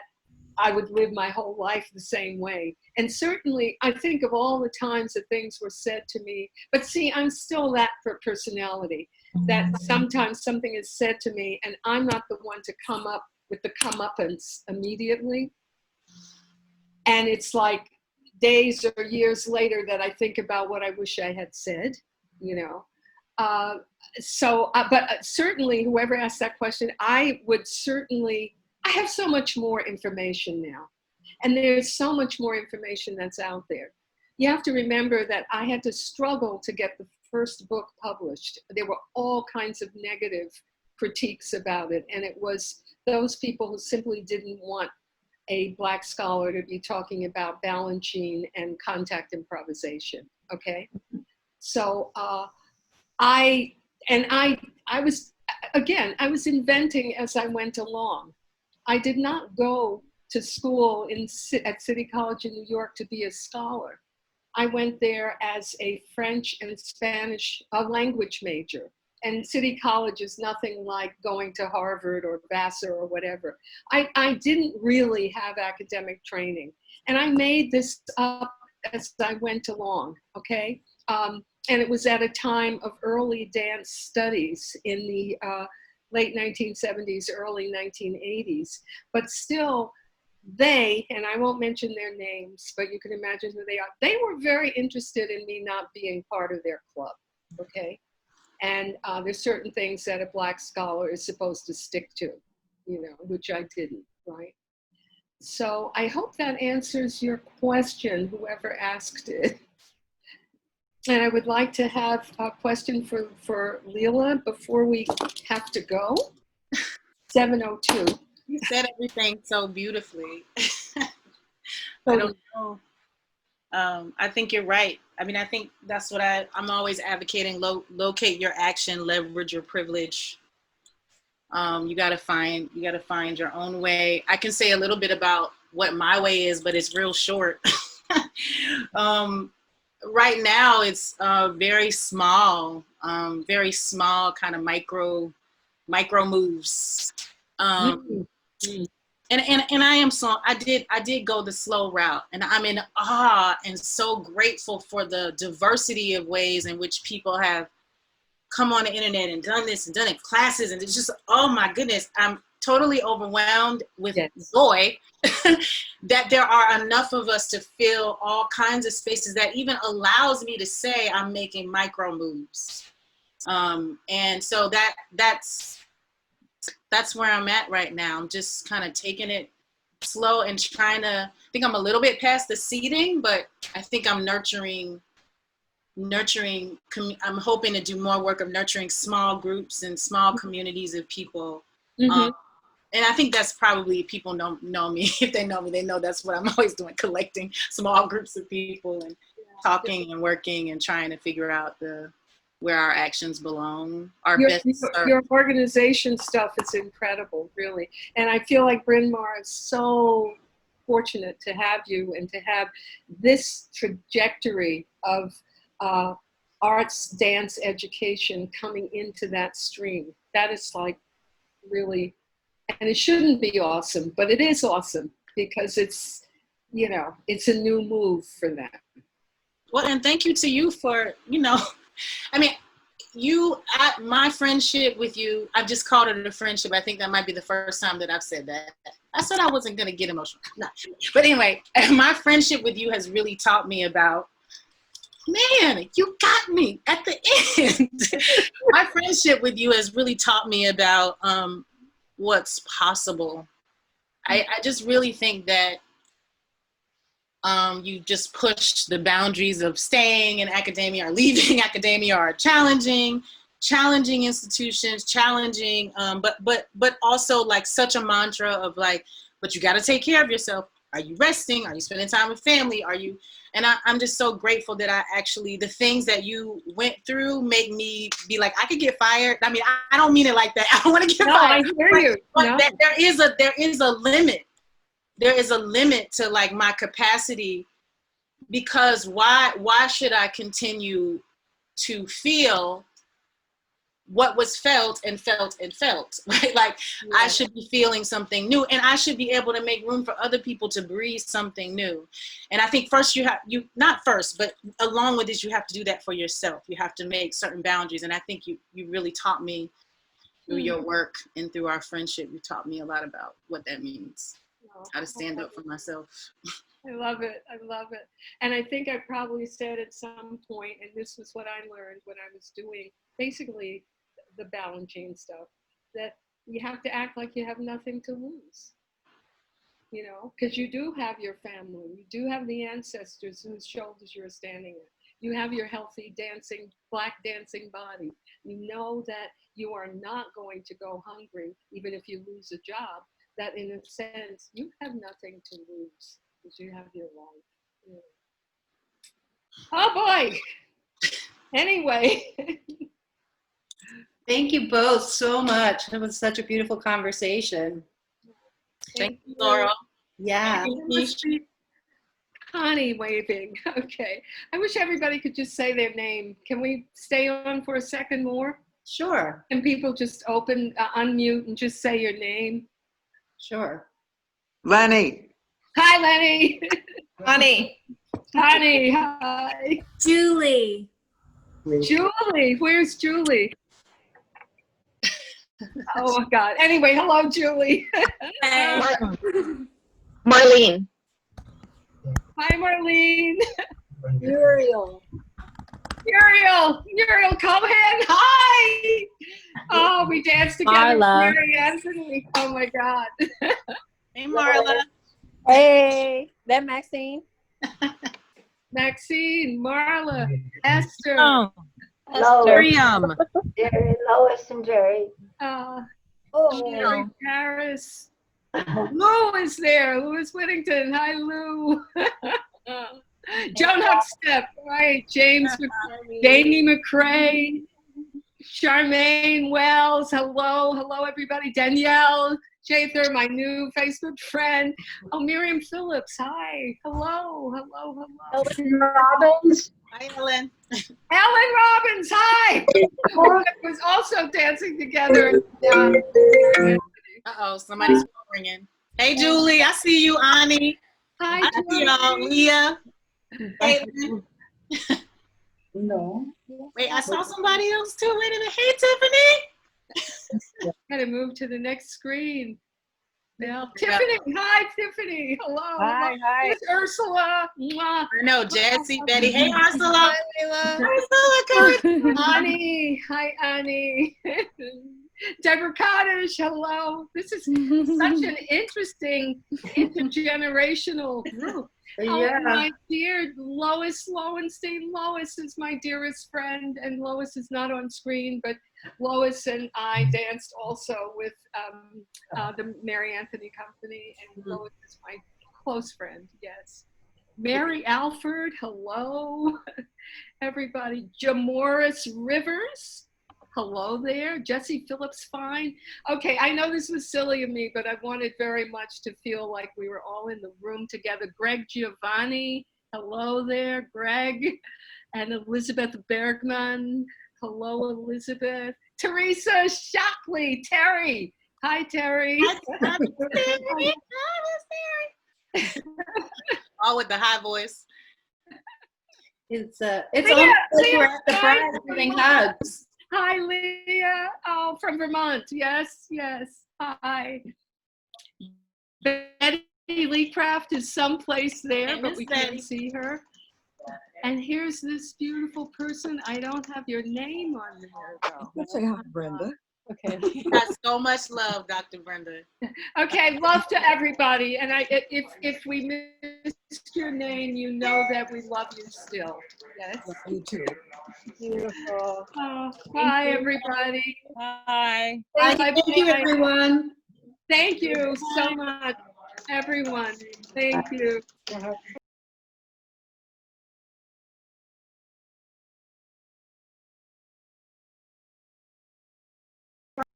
I would live my whole life the same way. And certainly, I think of all the times that things were said to me. But see, I'm still that personality, that sometimes something is said to me and I'm not the one to come up with the comeuppance immediately. And it's like days or years later that I think about what I wish I had said, you know. But certainly, whoever asked that question, I have so much more information now. And there's so much more information that's out there. You have to remember that I had to struggle to get the first book published. There were all kinds of negative critiques about it. And it was those people who simply didn't want a Black scholar to be talking about Balanchine and contact improvisation, okay? So I was inventing as I went along. I did not go to school at City College in New York to be a scholar. I went there as a French and Spanish language major. And City College is nothing like going to Harvard or Vassar or whatever. I didn't really have academic training. And I made this up as I went along, okay? And it was at a time of early dance studies in the late 1970s, early 1980s. But still, they, and I won't mention their names, but you can imagine who they are, they were very interested in me not being part of their club, okay? And there's certain things that a Black scholar is supposed to stick to, you know, which I didn't, right? So I hope that answers your question, whoever asked it. And I would like to have a question for Lela before we have to go. 7:02. You said everything so beautifully. I don't know. I think you're right. I mean, I think that's what I'm always advocating. Locate your action, leverage your privilege. You gotta find your own way. I can say a little bit about what my way is, but it's real short. Right now, it's very small kind of micro moves. And I am so I did go the slow route, and I'm in awe and so grateful for the diversity of ways in which people have come on the internet and done this and done it classes, and it's just, oh my goodness, I'm totally overwhelmed with joy that there are enough of us to fill all kinds of spaces that even allows me to say I'm making micro moves. And so that's where I'm at right now. I'm just kind of taking it slow and trying to, I think I'm a little bit past the seeding, but I think I'm nurturing, I'm hoping to do more work of nurturing small groups and small communities of people. And I think that's probably, people know me. If they know me, they know that's what I'm always doing, collecting small groups of people and talking and working and trying to figure out where our actions belong. Your organization stuff is incredible, really. And I feel like Bryn Mawr is so fortunate to have you and to have this trajectory of arts, dance, education coming into that stream. That is like really, and it shouldn't be awesome, but it is awesome because it's, you know, it's a new move for them. Well, and thank you to you for, you know, I mean, my friendship with you, I've just called it a friendship. I think that might be the first time that I've said that. I said I wasn't going to get emotional. No. But anyway, my friendship with you has really taught me about, man, you got me at the end. My friendship with you has really taught me about what's possible. I just really think that you just push the boundaries of staying in academia or leaving academia, or challenging institutions, but also like such a mantra of like, but you got to take care of yourself. Are you resting? Are you spending time with family? Are you? And I'm just so grateful that the things that you went through make me be like, I could get fired. I mean, I don't mean it like that. I don't want to get fired. I hear you. But there is a limit. There is a limit to like my capacity, because why should I continue to feel what was felt, right? Like, I should be feeling something new, and I should be able to make room for other people to breathe something new. And I think first but along with this, you have to do that for yourself. You have to make certain boundaries. And I think you really taught me through your work and through our friendship, you taught me a lot about what that means. How to stand up for myself. I love it. I love it. And I think I probably said at some point, and this was what I learned when I was doing basically the balancing stuff, that you have to act like you have nothing to lose, you know, because you do have your family. You do have the ancestors whose shoulders you're standing on. You have your healthy black dancing body. You know that you are not going to go hungry, even if you lose a job. That in a sense, you have nothing to lose because you have your life. Yeah. Oh boy. Anyway. Thank you both so much. It was such a beautiful conversation. Thank you, Laura. Yeah. Connie waving. Okay. I wish everybody could just say their name. Can we stay on for a second more? Sure. Can people just unmute and just say your name? Sure. Lenny. Hi, Lenny. Honey. Honey, hi. Julie. Julie, where's Julie? Oh my God. Anyway, hello, Julie. Marlene. Hi, Marlene. Muriel. Muriel, come in. Hi. Oh, we danced together. Marla. Mary Anthony. Oh my God. Hey, Marla. Hey, that Maxine. Maxine, Marla, Esther. Lois, Miriam. Jerry, Lois and Jerry. Jerry, Oh, Paris. Lou is there. Louis Whittington. Hi, Lou. Joan Huckstep. Right. James, Jamie McCrae. Charmaine Wells. Hello. Hello, everybody. Danielle Schaefer, my new Facebook friend. Oh, Miriam Phillips. Hi. Hello. Hello. Hello. Ellen Robbins. Hi, Ellen. Ellen Robbins. Hi. Was also dancing together. Uh-oh, somebody's ringing. Hey, Julie, I see you, Ani. Hi, I see y'all, Leah. Caitlin. No. Wait, I saw somebody else too. Wait a minute. Hey, Tiffany. Gotta move to the next screen. Now, Tiffany. Hi, Tiffany. Hello. Hi, hi. Here's Ursula. Mwah. I know, Jesse, Betty. Hey, Ursula. Lela. Ursula, good. Annie. Hi, Annie. Deborah Cottage. Hello. This is such an interesting intergenerational group. Oh, my dear Lois Lowenstein. Lois is my dearest friend, and Lois is not on screen, but Lois and I danced also with the Mary Anthony Company, and Lois is my close friend, yes. Mary Alford, hello. Everybody. Jamoris Rivers, hello there. Jesse Phillips Fine. Okay, I know this was silly of me, but I wanted very much to feel like we were all in the room together. Greg Giovanni, hello there, Greg. And Elizabeth Bergman, hello, Elizabeth. Teresa Shockley, Terry. Hi, Terry. Hi, Terry. All with the high voice. It's almost like we're at the front giving hugs. Hi, Leah. Oh, from Vermont. Yes, yes. Hi. Betty Leecraft is someplace there, And but we Betty. can't see her. And here's this beautiful person. I don't have your name on there, though. Let's say hi, Brenda. Okay. You got so much love, Dr. Brenda. Okay, love to everybody. And if we missed your name, you know that we love you still. Yes. You too. Beautiful. Oh, bye, everybody. Bye. Thank you, everyone. Thank you so much, everyone. Thank you.